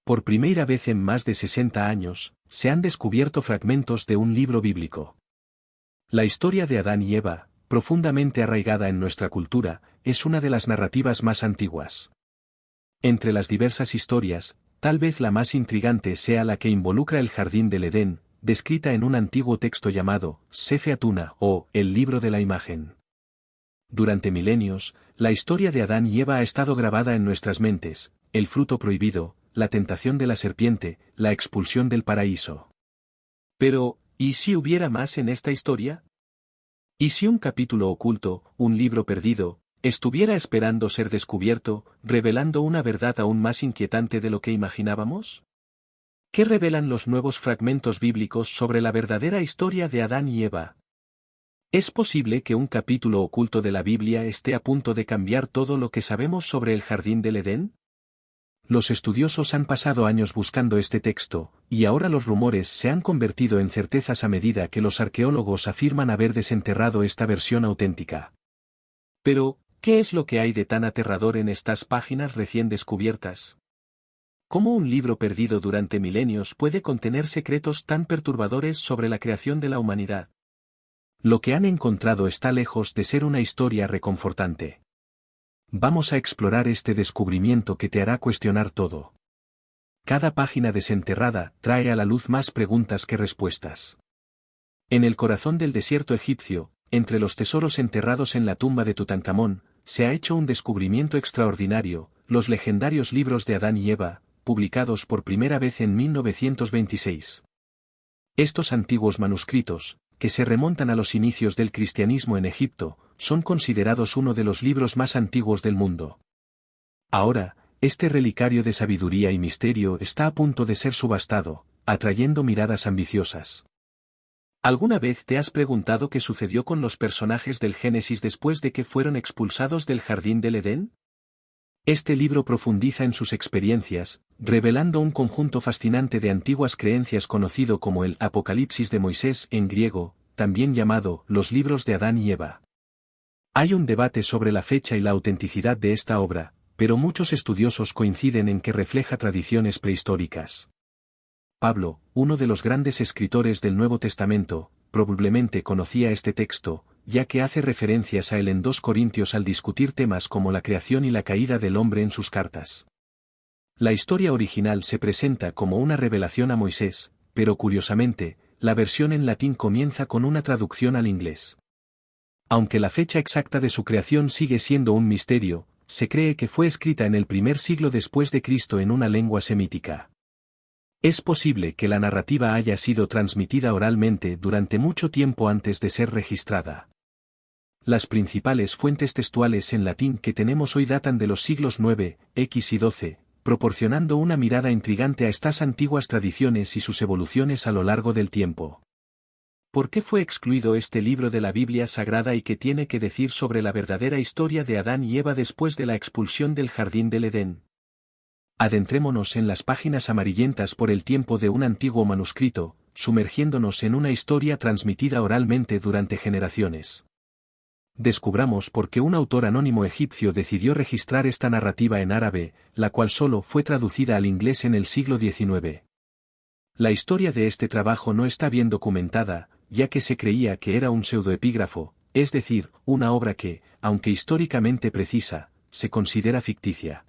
Por primera vez en más de 60 años, se han descubierto fragmentos de un libro bíblico. La historia de Adán y Eva, profundamente arraigada en nuestra cultura, es una de las narrativas más antiguas. Entre las diversas historias, tal vez la más intrigante sea la que involucra el jardín del Edén, descrita en un antiguo texto llamado Sefer Atuna o el libro de la imagen. Durante milenios, la historia de Adán y Eva ha estado grabada en nuestras mentes: el fruto prohibido, la tentación de la serpiente, la expulsión del paraíso. Pero, ¿y si hubiera más en esta historia? ¿Y si un capítulo oculto, un libro perdido, estuviera esperando ser descubierto, revelando una verdad aún más inquietante de lo que imaginábamos? ¿Qué revelan los nuevos fragmentos bíblicos sobre la verdadera historia de Adán y Eva? ¿Es posible que un capítulo oculto de la Biblia esté a punto de cambiar todo lo que sabemos sobre el jardín del Edén? Los estudiosos han pasado años buscando este texto, y ahora los rumores se han convertido en certezas a medida que los arqueólogos afirman haber desenterrado esta versión auténtica. Pero, ¿qué es lo que hay de tan aterrador en estas páginas recién descubiertas? ¿Cómo un libro perdido durante milenios puede contener secretos tan perturbadores sobre la creación de la humanidad? Lo que han encontrado está lejos de ser una historia reconfortante. Vamos a explorar este descubrimiento que te hará cuestionar todo. Cada página desenterrada trae a la luz más preguntas que respuestas. En el corazón del desierto egipcio, entre los tesoros enterrados en la tumba de Tutankamón, se ha hecho un descubrimiento extraordinario: los legendarios libros de Adán y Eva, publicados por primera vez en 1926. Estos antiguos manuscritos, que se remontan a los inicios del cristianismo en Egipto, son considerados uno de los libros más antiguos del mundo. Ahora, este relicario de sabiduría y misterio está a punto de ser subastado, atrayendo miradas ambiciosas. ¿Alguna vez te has preguntado qué sucedió con los personajes del Génesis después de que fueron expulsados del jardín del Edén? Este libro profundiza en sus experiencias, revelando un conjunto fascinante de antiguas creencias conocido como el Apocalipsis de Moisés en griego, también llamado los libros de Adán y Eva. Hay un debate sobre la fecha y la autenticidad de esta obra, pero muchos estudiosos coinciden en que refleja tradiciones prehistóricas. Pablo, uno de los grandes escritores del Nuevo Testamento, probablemente conocía este texto, ya que hace referencias a él en 2 Corintios al discutir temas como la creación y la caída del hombre en sus cartas. La historia original se presenta como una revelación a Moisés, pero curiosamente, la versión en latín comienza con una traducción al inglés. Aunque la fecha exacta de su creación sigue siendo un misterio, se cree que fue escrita en el primer siglo después de Cristo en una lengua semítica. Es posible que la narrativa haya sido transmitida oralmente durante mucho tiempo antes de ser registrada. Las principales fuentes textuales en latín que tenemos hoy datan de los siglos IX, X y XII, proporcionando una mirada intrigante a estas antiguas tradiciones y sus evoluciones a lo largo del tiempo. ¿Por qué fue excluido este libro de la Biblia Sagrada y qué tiene que decir sobre la verdadera historia de Adán y Eva después de la expulsión del jardín del Edén? Adentrémonos en las páginas amarillentas por el tiempo de un antiguo manuscrito, sumergiéndonos en una historia transmitida oralmente durante generaciones. Descubramos por qué un autor anónimo egipcio decidió registrar esta narrativa en árabe, la cual solo fue traducida al inglés en el siglo XIX. La historia de este trabajo no está bien documentada, ya que se creía que era un pseudoepígrafo, es decir, una obra que, aunque históricamente precisa, se considera ficticia.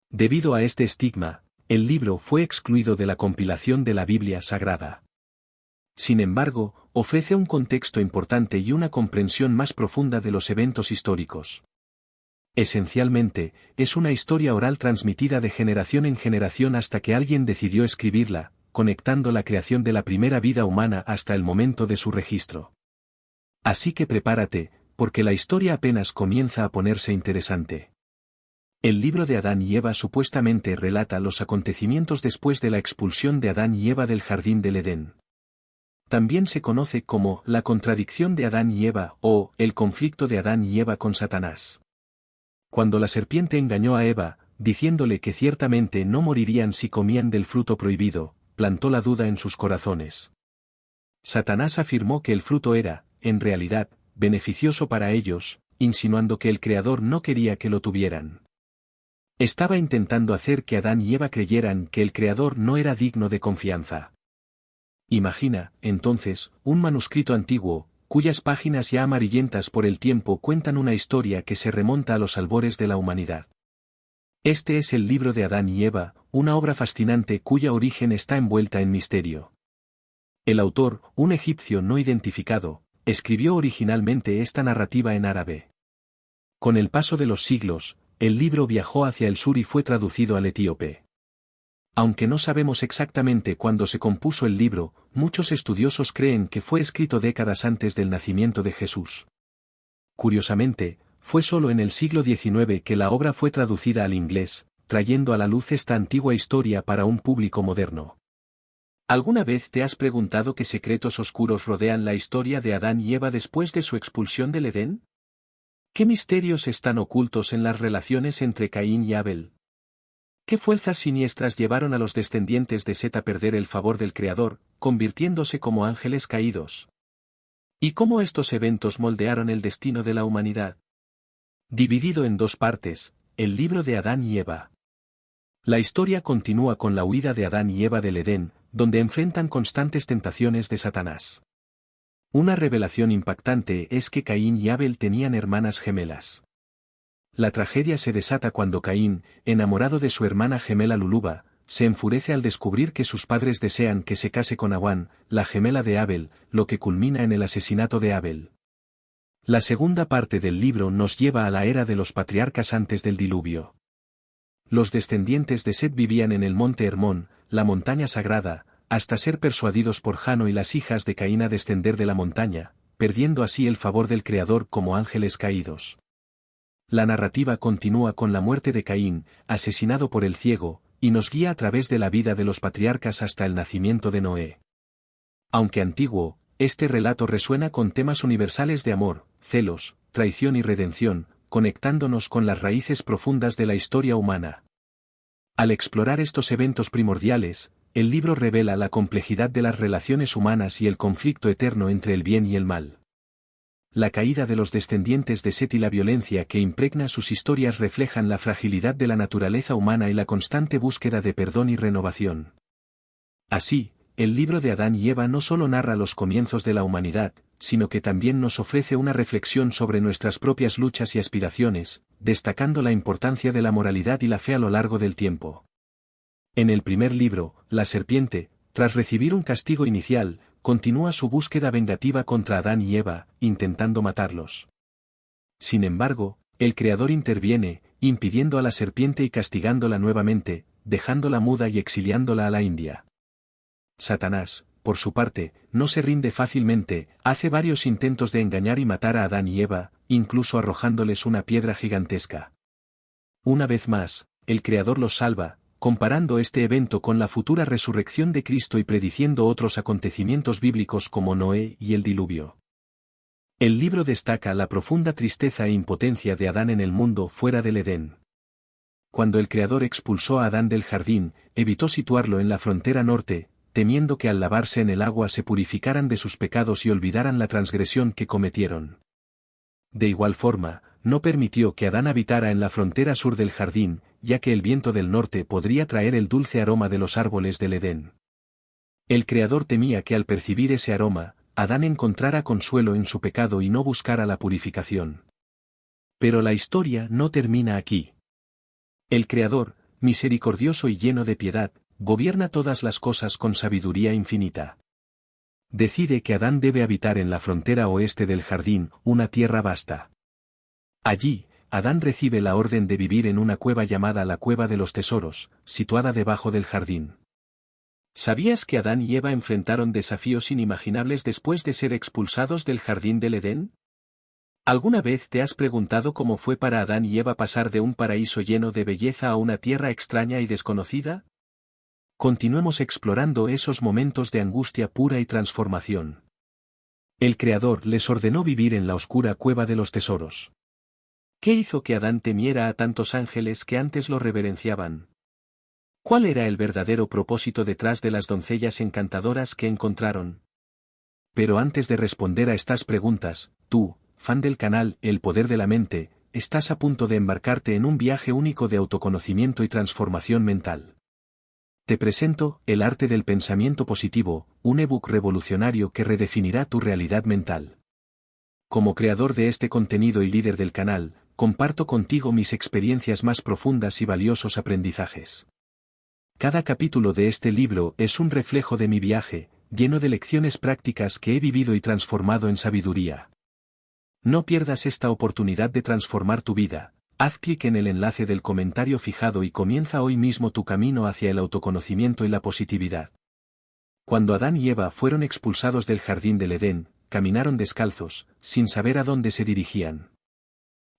Debido a este estigma, el libro fue excluido de la compilación de la Biblia Sagrada. Sin embargo, ofrece un contexto importante y una comprensión más profunda de los eventos históricos. Esencialmente, es una historia oral transmitida de generación en generación hasta que alguien decidió escribirla, conectando la creación de la primera vida humana hasta el momento de su registro. Así que prepárate, porque la historia apenas comienza a ponerse interesante. El libro de Adán y Eva supuestamente relata los acontecimientos después de la expulsión de Adán y Eva del jardín del Edén. También se conoce como la contradicción de Adán y Eva o el conflicto de Adán y Eva con Satanás. Cuando la serpiente engañó a Eva, diciéndole que ciertamente no morirían si comían del fruto prohibido, plantó la duda en sus corazones. Satanás afirmó que el fruto era, en realidad, beneficioso para ellos, insinuando que el Creador no quería que lo tuvieran. Estaba intentando hacer que Adán y Eva creyeran que el Creador no era digno de confianza. Imagina, entonces, un manuscrito antiguo, cuyas páginas ya amarillentas por el tiempo cuentan una historia que se remonta a los albores de la humanidad. Este es el libro de Adán y Eva, una obra fascinante cuya origen está envuelta en misterio. El autor, un egipcio no identificado, escribió originalmente esta narrativa en árabe. Con el paso de los siglos, el libro viajó hacia el sur y fue traducido al etíope. Aunque no sabemos exactamente cuándo se compuso el libro, muchos estudiosos creen que fue escrito décadas antes del nacimiento de Jesús. Curiosamente, fue solo en el siglo XIX que la obra fue traducida al inglés, trayendo a la luz esta antigua historia para un público moderno. ¿Alguna vez te has preguntado qué secretos oscuros rodean la historia de Adán y Eva después de su expulsión del Edén? ¿Qué misterios están ocultos en las relaciones entre Caín y Abel? ¿Qué fuerzas siniestras llevaron a los descendientes de Set a perder el favor del Creador, convirtiéndose como ángeles caídos? ¿Y cómo estos eventos moldearon el destino de la humanidad? Dividido en dos partes, el libro de Adán y Eva. La historia continúa con la huida de Adán y Eva del Edén, donde enfrentan constantes tentaciones de Satanás. Una revelación impactante es que Caín y Abel tenían hermanas gemelas. La tragedia se desata cuando Caín, enamorado de su hermana gemela Luluba, se enfurece al descubrir que sus padres desean que se case con Awan, la gemela de Abel, lo que culmina en el asesinato de Abel. La segunda parte del libro nos lleva a la era de los patriarcas antes del diluvio. Los descendientes de Set vivían en el monte Hermón, la montaña sagrada, hasta ser persuadidos por Jano y las hijas de Caín a descender de la montaña, perdiendo así el favor del Creador como ángeles caídos. La narrativa continúa con la muerte de Caín, asesinado por el ciego, y nos guía a través de la vida de los patriarcas hasta el nacimiento de Noé. Aunque antiguo, este relato resuena con temas universales de amor, celos, traición y redención, conectándonos con las raíces profundas de la historia humana. Al explorar estos eventos primordiales, el libro revela la complejidad de las relaciones humanas y el conflicto eterno entre el bien y el mal. La caída de los descendientes de Set y la violencia que impregna sus historias reflejan la fragilidad de la naturaleza humana y la constante búsqueda de perdón y renovación. Así, el libro de Adán y Eva no solo narra los comienzos de la humanidad, sino que también nos ofrece una reflexión sobre nuestras propias luchas y aspiraciones, destacando la importancia de la moralidad y la fe a lo largo del tiempo. En el primer libro, la serpiente, tras recibir un castigo inicial, continúa su búsqueda vengativa contra Adán y Eva, intentando matarlos. Sin embargo, el Creador interviene, impidiendo a la serpiente y castigándola nuevamente, dejándola muda y exiliándola a la India. Satanás, por su parte, no se rinde fácilmente, hace varios intentos de engañar y matar a Adán y Eva, incluso arrojándoles una piedra gigantesca. Una vez más, el Creador los salva, comparando este evento con la futura resurrección de Cristo y prediciendo otros acontecimientos bíblicos como Noé y el diluvio. El libro destaca la profunda tristeza e impotencia de Adán en el mundo fuera del Edén. Cuando el Creador expulsó a Adán del jardín, evitó situarlo en la frontera norte, temiendo que al lavarse en el agua se purificaran de sus pecados y olvidaran la transgresión que cometieron. De igual forma, no permitió que Adán habitara en la frontera sur del jardín, ya que el viento del norte podría traer el dulce aroma de los árboles del Edén. El Creador temía que al percibir ese aroma, Adán encontrara consuelo en su pecado y no buscara la purificación. Pero la historia no termina aquí. El Creador, misericordioso y lleno de piedad, gobierna todas las cosas con sabiduría infinita. Decide que Adán debe habitar en la frontera oeste del jardín, una tierra vasta. Allí, Adán recibe la orden de vivir en una cueva llamada la Cueva de los Tesoros, situada debajo del jardín. ¿Sabías que Adán y Eva enfrentaron desafíos inimaginables después de ser expulsados del jardín del Edén? ¿Alguna vez te has preguntado cómo fue para Adán y Eva pasar de un paraíso lleno de belleza a una tierra extraña y desconocida? Continuemos explorando esos momentos de angustia pura y transformación. El Creador les ordenó vivir en la oscura cueva de los tesoros. ¿Qué hizo que Adán temiera a tantos ángeles que antes lo reverenciaban? ¿Cuál era el verdadero propósito detrás de las doncellas encantadoras que encontraron? Pero antes de responder a estas preguntas, tú, fan del canal El Poder de la Mente, estás a punto de embarcarte en un viaje único de autoconocimiento y transformación mental. Te presento El arte del pensamiento positivo, un ebook revolucionario que redefinirá tu realidad mental. Como creador de este contenido y líder del canal, comparto contigo mis experiencias más profundas y valiosos aprendizajes. Cada capítulo de este libro es un reflejo de mi viaje, lleno de lecciones prácticas que he vivido y transformado en sabiduría. No pierdas esta oportunidad de transformar tu vida. Haz clic en el enlace del comentario fijado y comienza hoy mismo tu camino hacia el autoconocimiento y la positividad. Cuando Adán y Eva fueron expulsados del jardín del Edén, caminaron descalzos, sin saber a dónde se dirigían.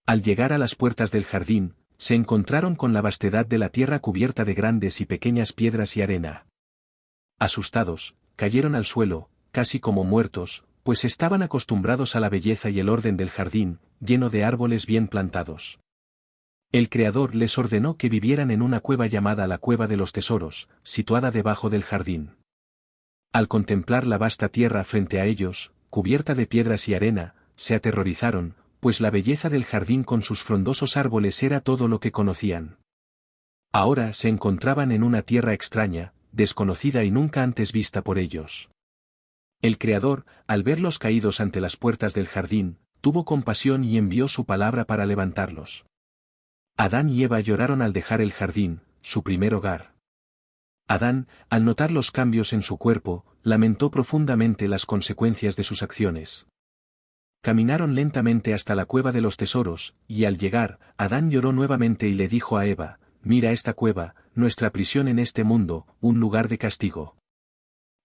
Al llegar a las puertas del jardín, se encontraron con la vastedad de la tierra cubierta de grandes y pequeñas piedras y arena. Asustados, cayeron al suelo, casi como muertos, pues estaban acostumbrados a la belleza y el orden del jardín, lleno de árboles bien plantados. El Creador les ordenó que vivieran en una cueva llamada la Cueva de los Tesoros, situada debajo del jardín. Al contemplar la vasta tierra frente a ellos, cubierta de piedras y arena, se aterrorizaron, pues la belleza del jardín con sus frondosos árboles era todo lo que conocían. Ahora se encontraban en una tierra extraña, desconocida y nunca antes vista por ellos. El Creador, al verlos caídos ante las puertas del jardín, tuvo compasión y envió su palabra para levantarlos. Adán y Eva lloraron al dejar el jardín, su primer hogar. Adán, al notar los cambios en su cuerpo, lamentó profundamente las consecuencias de sus acciones. Caminaron lentamente hasta la cueva de los tesoros, y al llegar, Adán lloró nuevamente y le dijo a Eva: «Mira esta cueva, nuestra prisión en este mundo, un lugar de castigo.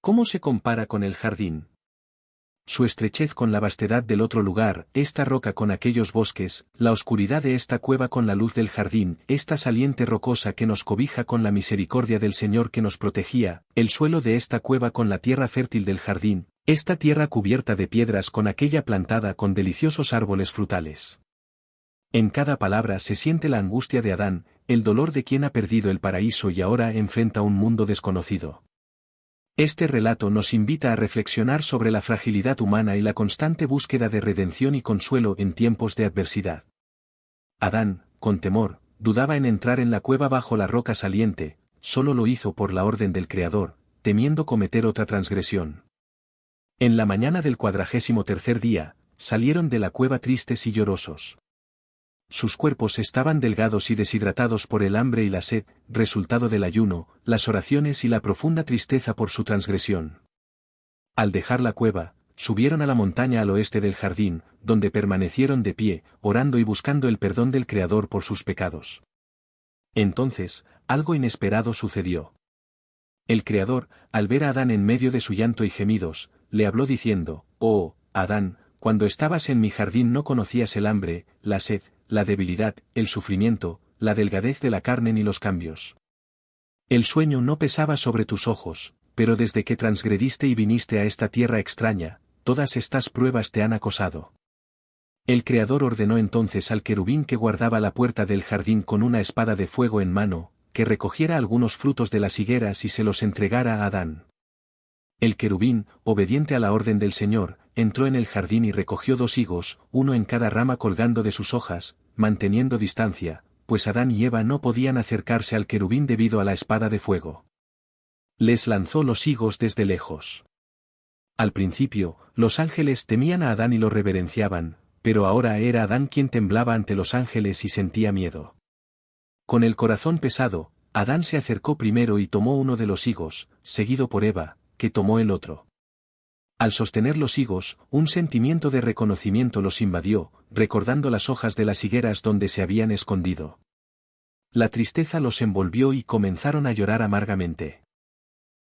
¿Cómo se compara con el jardín? Su estrechez con la vastedad del otro lugar, esta roca con aquellos bosques, la oscuridad de esta cueva con la luz del jardín, esta saliente rocosa que nos cobija con la misericordia del Señor que nos protegía, el suelo de esta cueva con la tierra fértil del jardín, esta tierra cubierta de piedras con aquella plantada con deliciosos árboles frutales». En cada palabra se siente la angustia de Adán, el dolor de quien ha perdido el paraíso y ahora enfrenta un mundo desconocido. Este relato nos invita a reflexionar sobre la fragilidad humana y la constante búsqueda de redención y consuelo en tiempos de adversidad. Adán, con temor, dudaba en entrar en la cueva bajo la roca saliente, solo lo hizo por la orden del Creador, temiendo cometer otra transgresión. En la mañana del 43º día, salieron de la cueva tristes y llorosos. Sus cuerpos estaban delgados y deshidratados por el hambre y la sed, resultado del ayuno, las oraciones y la profunda tristeza por su transgresión. Al dejar la cueva, subieron a la montaña al oeste del jardín, donde permanecieron de pie, orando y buscando el perdón del Creador por sus pecados. Entonces, algo inesperado sucedió. El Creador, al ver a Adán en medio de su llanto y gemidos, le habló diciendo: «Oh, Adán, cuando estabas en mi jardín no conocías el hambre, la sed, la debilidad, el sufrimiento, la delgadez de la carne ni los cambios. El sueño no pesaba sobre tus ojos, pero desde que transgrediste y viniste a esta tierra extraña, todas estas pruebas te han acosado». El Creador ordenó entonces al querubín que guardaba la puerta del jardín con una espada de fuego en mano, que recogiera algunos frutos de las higueras y se los entregara a Adán. El querubín, obediente a la orden del Señor, entró en el jardín y recogió 2 higos, uno en cada rama colgando de sus hojas, manteniendo distancia, pues Adán y Eva no podían acercarse al querubín debido a la espada de fuego. Les lanzó los higos desde lejos. Al principio, los ángeles temían a Adán y lo reverenciaban, pero ahora era Adán quien temblaba ante los ángeles y sentía miedo. Con el corazón pesado, Adán se acercó primero y tomó uno de los higos, seguido por Eva, que tomó el otro. Al sostener los higos, un sentimiento de reconocimiento los invadió, recordando las hojas de las higueras donde se habían escondido. La tristeza los envolvió y comenzaron a llorar amargamente.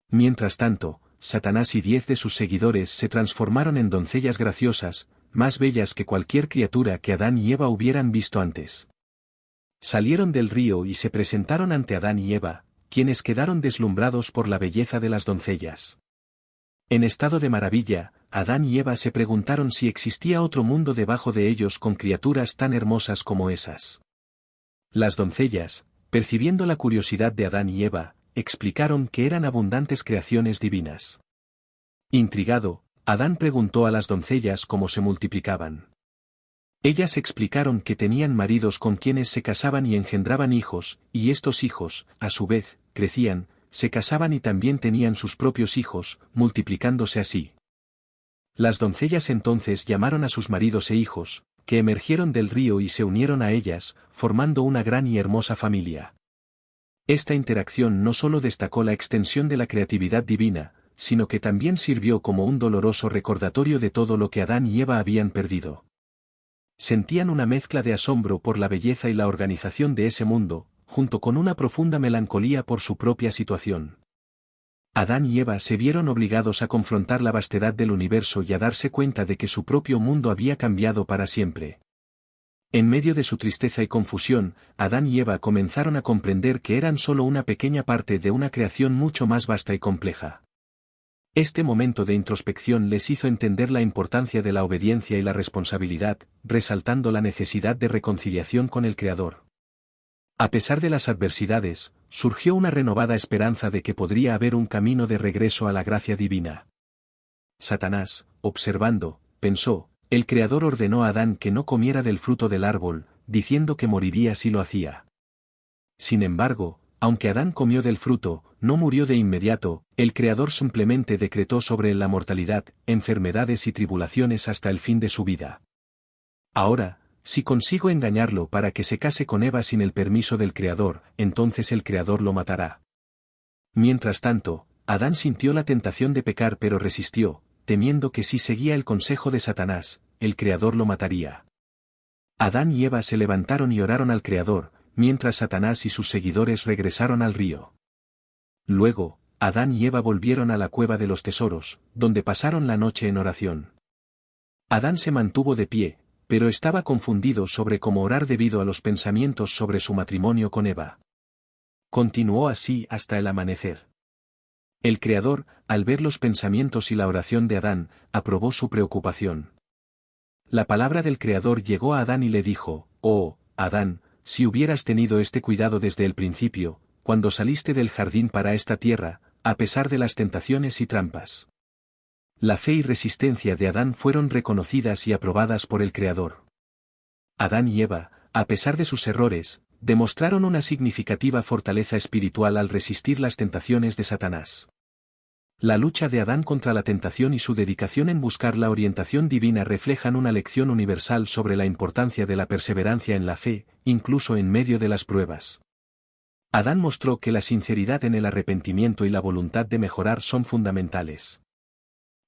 Mientras tanto, Satanás y 10 de sus seguidores se transformaron en doncellas graciosas, más bellas que cualquier criatura que Adán y Eva hubieran visto antes. Salieron del río y se presentaron ante Adán y Eva, quienes quedaron deslumbrados por la belleza de las doncellas. En estado de maravilla, Adán y Eva se preguntaron si existía otro mundo debajo de ellos con criaturas tan hermosas como esas. Las doncellas, percibiendo la curiosidad de Adán y Eva, explicaron que eran abundantes creaciones divinas. Intrigado, Adán preguntó a las doncellas cómo se multiplicaban. Ellas explicaron que tenían maridos con quienes se casaban y engendraban hijos, y estos hijos, a su vez, crecían, se casaban y también tenían sus propios hijos, multiplicándose así. Las doncellas entonces llamaron a sus maridos e hijos, que emergieron del río y se unieron a ellas, formando una gran y hermosa familia. Esta interacción no solo destacó la extensión de la creatividad divina, sino que también sirvió como un doloroso recordatorio de todo lo que Adán y Eva habían perdido. Sentían una mezcla de asombro por la belleza y la organización de ese mundo, junto con una profunda melancolía por su propia situación. Adán y Eva se vieron obligados a confrontar la vastedad del universo y a darse cuenta de que su propio mundo había cambiado para siempre. En medio de su tristeza y confusión, Adán y Eva comenzaron a comprender que eran solo una pequeña parte de una creación mucho más vasta y compleja. Este momento de introspección les hizo entender la importancia de la obediencia y la responsabilidad, resaltando la necesidad de reconciliación con el Creador. A pesar de las adversidades, surgió una renovada esperanza de que podría haber un camino de regreso a la gracia divina. Satanás, observando, pensó, el Creador ordenó a Adán que no comiera del fruto del árbol, diciendo que moriría si lo hacía. Sin embargo, aunque Adán comió del fruto, no murió de inmediato, el Creador simplemente decretó sobre él la mortalidad, enfermedades y tribulaciones hasta el fin de su vida. Ahora, si consigo engañarlo para que se case con Eva sin el permiso del Creador, entonces el Creador lo matará. Mientras tanto, Adán sintió la tentación de pecar pero resistió, temiendo que si seguía el consejo de Satanás, el Creador lo mataría. Adán y Eva se levantaron y oraron al Creador, mientras Satanás y sus seguidores regresaron al río. Luego, Adán y Eva volvieron a la cueva de los tesoros, donde pasaron la noche en oración. Adán se mantuvo de pie, pero estaba confundido sobre cómo orar debido a los pensamientos sobre su matrimonio con Eva. Continuó así hasta el amanecer. El Creador, al ver los pensamientos y la oración de Adán, aprobó su preocupación. La palabra del Creador llegó a Adán y le dijo, «Oh, Adán, si hubieras tenido este cuidado desde el principio, cuando saliste del jardín para esta tierra, a pesar de las tentaciones y trampas». La fe y resistencia de Adán fueron reconocidas y aprobadas por el Creador. Adán y Eva, a pesar de sus errores, demostraron una significativa fortaleza espiritual al resistir las tentaciones de Satanás. La lucha de Adán contra la tentación y su dedicación en buscar la orientación divina reflejan una lección universal sobre la importancia de la perseverancia en la fe, incluso en medio de las pruebas. Adán mostró que la sinceridad en el arrepentimiento y la voluntad de mejorar son fundamentales.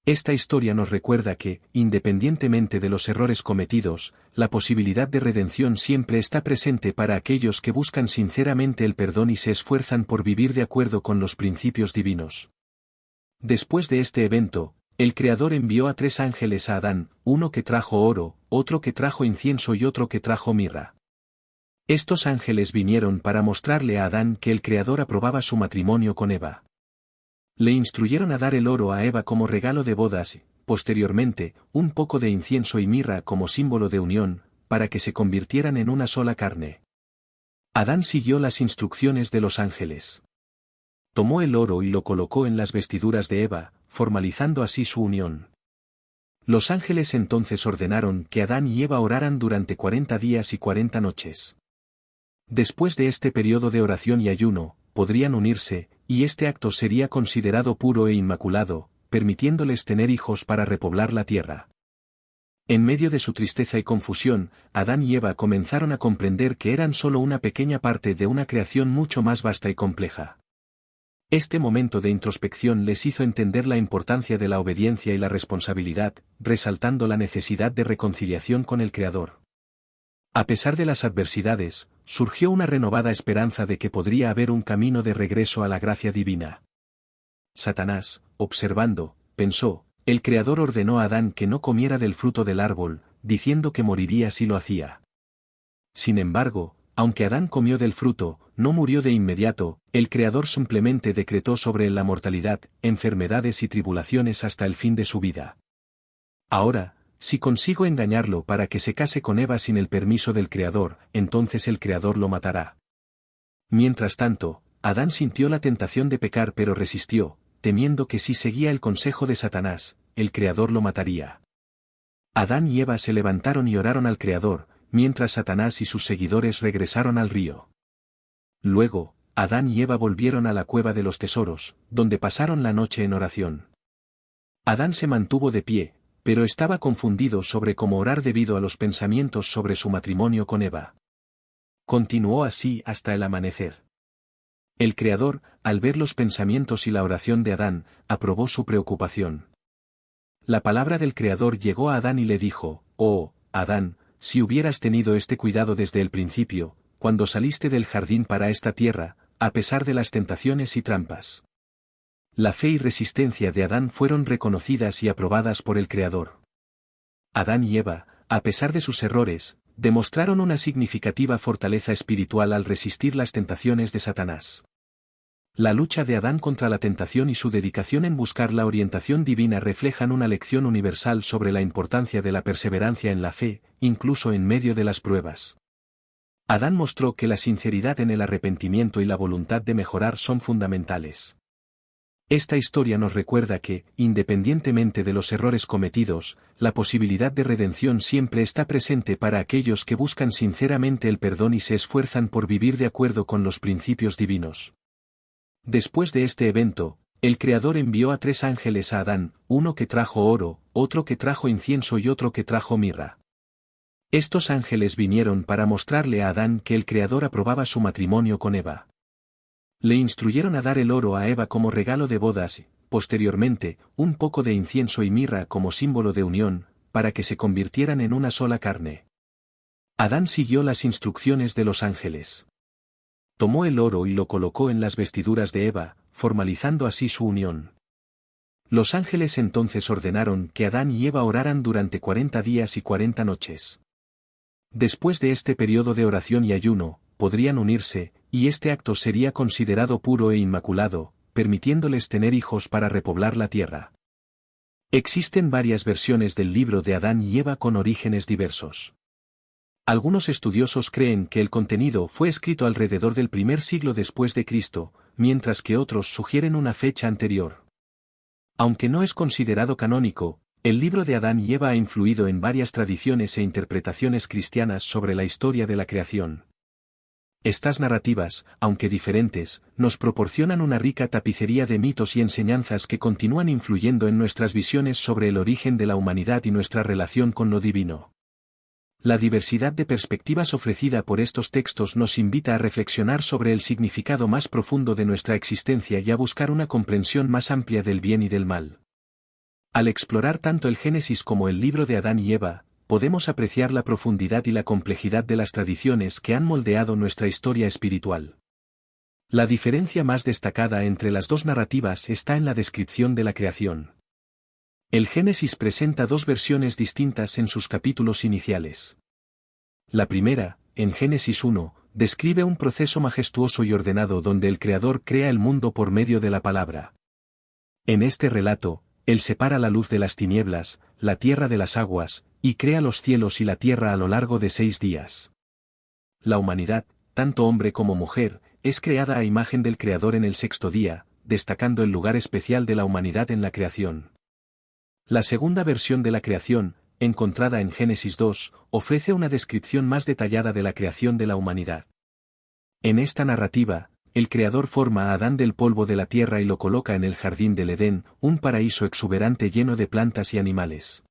Esta historia nos recuerda que, independientemente de los errores cometidos, la posibilidad de redención siempre está presente para aquellos que buscan sinceramente el perdón y se esfuerzan por vivir de acuerdo con los principios divinos. Después de este evento, el Creador envió a 3 ángeles a Adán, uno que trajo oro, otro que trajo incienso y otro que trajo mirra. Estos ángeles vinieron para mostrarle a Adán que el Creador aprobaba su matrimonio con Eva. Le instruyeron a dar el oro a Eva como regalo de bodas y, posteriormente, un poco de incienso y mirra como símbolo de unión, para que se convirtieran en una sola carne. Adán siguió las instrucciones de los ángeles. Tomó el oro y lo colocó en las vestiduras de Eva, formalizando así su unión. Los ángeles entonces ordenaron que Adán y Eva oraran durante 40 días y 40 noches. Después de este periodo de oración y ayuno, podrían unirse, y este acto sería considerado puro e inmaculado, permitiéndoles tener hijos para repoblar la tierra. En medio de su tristeza y confusión, Adán y Eva comenzaron a comprender que eran solo una pequeña parte de una creación mucho más vasta y compleja. Este momento de introspección les hizo entender la importancia de la obediencia y la responsabilidad, resaltando la necesidad de reconciliación con el Creador. A pesar de las adversidades, surgió una renovada esperanza de que podría haber un camino de regreso a la gracia divina. Satanás, observando, pensó, el Creador ordenó a Adán que no comiera del fruto del árbol, diciendo que moriría si lo hacía. Sin embargo, aunque Adán comió del fruto, no murió de inmediato, el Creador simplemente decretó sobre él la mortalidad, enfermedades y tribulaciones hasta el fin de su vida. Ahora, si consigo engañarlo para que se case con Eva sin el permiso del Creador, entonces el Creador lo matará. Mientras tanto, Adán sintió la tentación de pecar pero resistió, temiendo que si seguía el consejo de Satanás, el Creador lo mataría. Adán y Eva se levantaron y oraron al Creador, mientras Satanás y sus seguidores regresaron al río. Luego, Adán y Eva volvieron a la cueva de los tesoros, donde pasaron la noche en oración. Adán se mantuvo de pie, pero estaba confundido sobre cómo orar debido a los pensamientos sobre su matrimonio con Eva. Continuó así hasta el amanecer. El Creador, al ver los pensamientos y la oración de Adán, aprobó su preocupación. La palabra del Creador llegó a Adán y le dijo: «Oh, Adán, si hubieras tenido este cuidado desde el principio, cuando saliste del jardín para esta tierra, a pesar de las tentaciones y trampas». La fe y resistencia de Adán fueron reconocidas y aprobadas por el Creador. Adán y Eva, a pesar de sus errores, demostraron una significativa fortaleza espiritual al resistir las tentaciones de Satanás. La lucha de Adán contra la tentación y su dedicación en buscar la orientación divina reflejan una lección universal sobre la importancia de la perseverancia en la fe, incluso en medio de las pruebas. Adán mostró que la sinceridad en el arrepentimiento y la voluntad de mejorar son fundamentales. Esta historia nos recuerda que, independientemente de los errores cometidos, la posibilidad de redención siempre está presente para aquellos que buscan sinceramente el perdón y se esfuerzan por vivir de acuerdo con los principios divinos. Después de este evento, el Creador envió a 3 ángeles a Adán, uno que trajo oro, otro que trajo incienso y otro que trajo mirra. Estos ángeles vinieron para mostrarle a Adán que el Creador aprobaba su matrimonio con Eva. Le instruyeron a dar el oro a Eva como regalo de bodas y, posteriormente, un poco de incienso y mirra como símbolo de unión, para que se convirtieran en una sola carne. Adán siguió las instrucciones de los ángeles. Tomó el oro y lo colocó en las vestiduras de Eva, formalizando así su unión. Los ángeles entonces ordenaron que Adán y Eva oraran durante 40 días y 40 noches. Después de este periodo de oración y ayuno, podrían unirse, y este acto sería considerado puro e inmaculado, permitiéndoles tener hijos para repoblar la tierra. Existen varias versiones del libro de Adán y Eva con orígenes diversos. Algunos estudiosos creen que el contenido fue escrito alrededor del primer siglo después de Cristo, mientras que otros sugieren una fecha anterior. Aunque no es considerado canónico, el libro de Adán y Eva ha influido en varias tradiciones e interpretaciones cristianas sobre la historia de la creación. Estas narrativas, aunque diferentes, nos proporcionan una rica tapicería de mitos y enseñanzas que continúan influyendo en nuestras visiones sobre el origen de la humanidad y nuestra relación con lo divino. La diversidad de perspectivas ofrecida por estos textos nos invita a reflexionar sobre el significado más profundo de nuestra existencia y a buscar una comprensión más amplia del bien y del mal. Al explorar tanto el Génesis como el libro de Adán y Eva, podemos apreciar la profundidad y la complejidad de las tradiciones que han moldeado nuestra historia espiritual. La diferencia más destacada entre las dos narrativas está en la descripción de la creación. El Génesis presenta 2 versiones distintas en sus capítulos iniciales. La primera, en Génesis 1, describe un proceso majestuoso y ordenado donde el Creador crea el mundo por medio de la palabra. En este relato, Él separa la luz de las tinieblas, la tierra de las aguas, y crea los cielos y la tierra a lo largo de 6 días. La humanidad, tanto hombre como mujer, es creada a imagen del Creador en el 6º día, destacando el lugar especial de la humanidad en la creación. La segunda versión de la creación, encontrada en Génesis 2, ofrece una descripción más detallada de la creación de la humanidad. En esta narrativa, el Creador forma a Adán del polvo de la tierra y lo coloca en el jardín del Edén, un paraíso exuberante lleno de plantas y animales.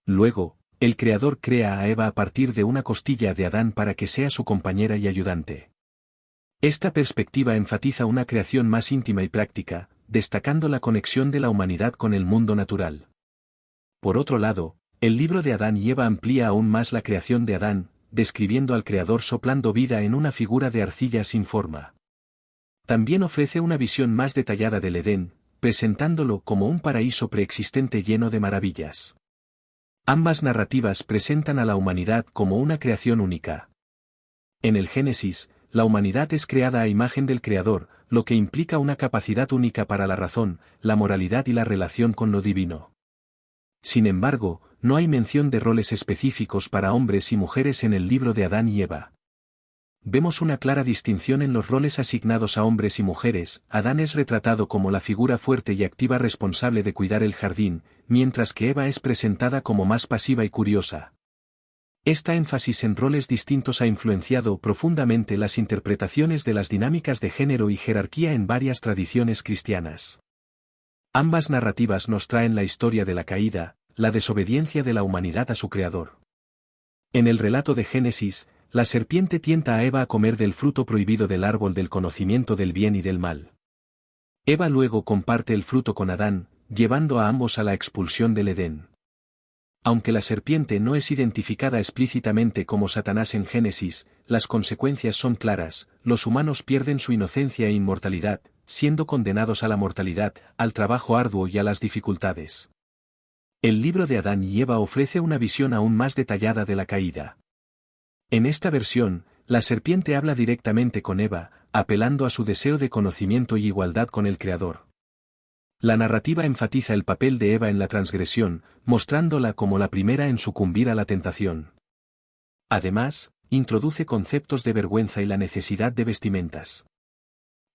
Luego, el Creador crea a Eva a partir de una costilla de Adán para que sea su compañera y ayudante. Esta perspectiva enfatiza una creación más íntima y práctica, destacando la conexión de la humanidad con el mundo natural. Por otro lado, el libro de Adán y Eva amplía aún más la creación de Adán, describiendo al Creador soplando vida en una figura de arcilla sin forma. También ofrece una visión más detallada del Edén, presentándolo como un paraíso preexistente lleno de maravillas. Ambas narrativas presentan a la humanidad como una creación única. En el Génesis, la humanidad es creada a imagen del Creador, lo que implica una capacidad única para la razón, la moralidad y la relación con lo divino. Sin embargo, no hay mención de roles específicos para hombres y mujeres en el libro de Adán y Eva. Vemos una clara distinción en los roles asignados a hombres y mujeres. Adán es retratado como la figura fuerte y activa responsable de cuidar el jardín, mientras que Eva es presentada como más pasiva y curiosa. Esta énfasis en roles distintos ha influenciado profundamente las interpretaciones de las dinámicas de género y jerarquía en varias tradiciones cristianas. Ambas narrativas nos traen la historia de la caída, la desobediencia de la humanidad a su creador. En el relato de Génesis, la serpiente tienta a Eva a comer del fruto prohibido del árbol del conocimiento del bien y del mal. Eva luego comparte el fruto con Adán, llevando a ambos a la expulsión del Edén. Aunque la serpiente no es identificada explícitamente como Satanás en Génesis, las consecuencias son claras: los humanos pierden su inocencia e inmortalidad, siendo condenados a la mortalidad, al trabajo arduo y a las dificultades. El libro de Adán y Eva ofrece una visión aún más detallada de la caída. En esta versión, la serpiente habla directamente con Eva, apelando a su deseo de conocimiento y igualdad con el Creador. La narrativa enfatiza el papel de Eva en la transgresión, mostrándola como la primera en sucumbir a la tentación. Además, introduce conceptos de vergüenza y la necesidad de vestimentas.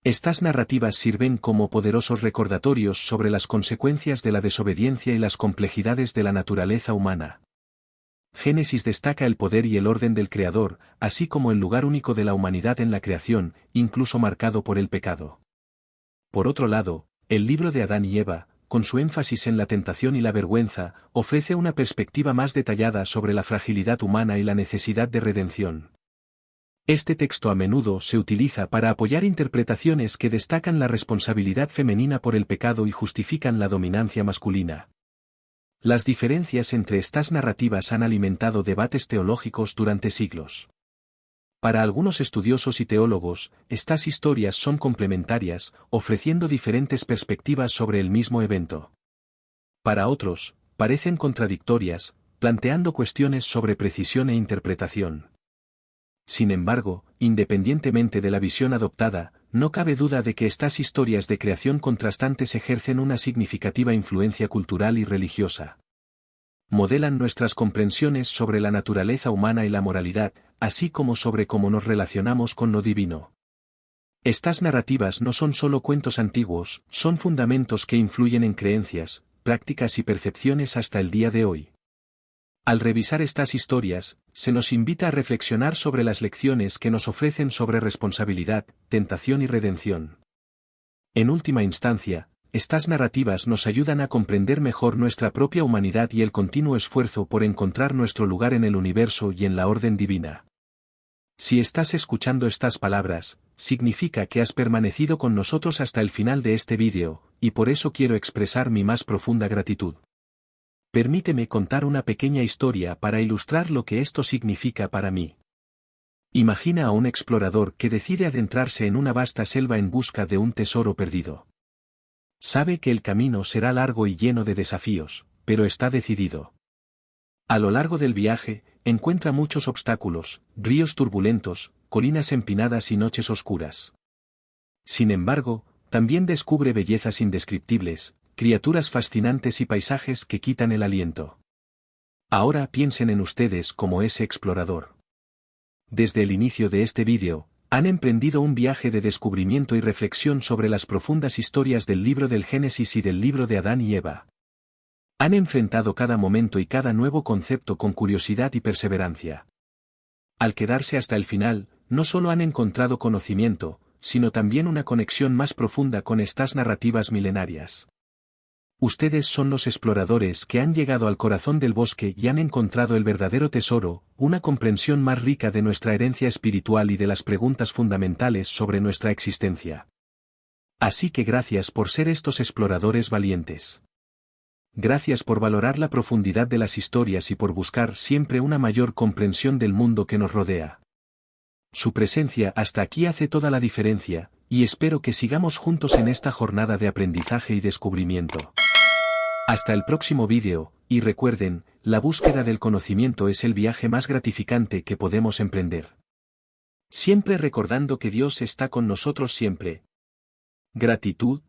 Estas narrativas sirven como poderosos recordatorios sobre las consecuencias de la desobediencia y las complejidades de la naturaleza humana. Génesis destaca el poder y el orden del Creador, así como el lugar único de la humanidad en la creación, incluso marcado por el pecado. Por otro lado, el libro de Adán y Eva, con su énfasis en la tentación y la vergüenza, ofrece una perspectiva más detallada sobre la fragilidad humana y la necesidad de redención. Este texto a menudo se utiliza para apoyar interpretaciones que destacan la responsabilidad femenina por el pecado y justifican la dominancia masculina. Las diferencias entre estas narrativas han alimentado debates teológicos durante siglos. Para algunos estudiosos y teólogos, estas historias son complementarias, ofreciendo diferentes perspectivas sobre el mismo evento. Para otros, parecen contradictorias, planteando cuestiones sobre precisión e interpretación. Sin embargo, independientemente de la visión adoptada, no cabe duda de que estas historias de creación contrastantes ejercen una significativa influencia cultural y religiosa. Modelan nuestras comprensiones sobre la naturaleza humana y la moralidad, así como sobre cómo nos relacionamos con lo divino. Estas narrativas no son solo cuentos antiguos, son fundamentos que influyen en creencias, prácticas y percepciones hasta el día de hoy. Al revisar estas historias, se nos invita a reflexionar sobre las lecciones que nos ofrecen sobre responsabilidad, tentación y redención. En última instancia, estas narrativas nos ayudan a comprender mejor nuestra propia humanidad y el continuo esfuerzo por encontrar nuestro lugar en el universo y en la orden divina. Si estás escuchando estas palabras, significa que has permanecido con nosotros hasta el final de este vídeo, y por eso quiero expresar mi más profunda gratitud. Permíteme contar una pequeña historia para ilustrar lo que esto significa para mí. Imagina a un explorador que decide adentrarse en una vasta selva en busca de un tesoro perdido. Sabe que el camino será largo y lleno de desafíos, pero está decidido. A lo largo del viaje, encuentra muchos obstáculos, ríos turbulentos, colinas empinadas y noches oscuras. Sin embargo, también descubre bellezas indescriptibles, criaturas fascinantes y paisajes que quitan el aliento. Ahora piensen en ustedes como ese explorador. Desde el inicio de este vídeo, han emprendido un viaje de descubrimiento y reflexión sobre las profundas historias del libro del Génesis y del libro de Adán y Eva. Han enfrentado cada momento y cada nuevo concepto con curiosidad y perseverancia. Al quedarse hasta el final, no solo han encontrado conocimiento, sino también una conexión más profunda con estas narrativas milenarias. Ustedes son los exploradores que han llegado al corazón del bosque y han encontrado el verdadero tesoro, una comprensión más rica de nuestra herencia espiritual y de las preguntas fundamentales sobre nuestra existencia. Así que gracias por ser estos exploradores valientes. Gracias por valorar la profundidad de las historias y por buscar siempre una mayor comprensión del mundo que nos rodea. Su presencia hasta aquí hace toda la diferencia, y espero que sigamos juntos en esta jornada de aprendizaje y descubrimiento. Hasta el próximo vídeo, y recuerden, la búsqueda del conocimiento es el viaje más gratificante que podemos emprender. Siempre recordando que Dios está con nosotros siempre. Gratitud,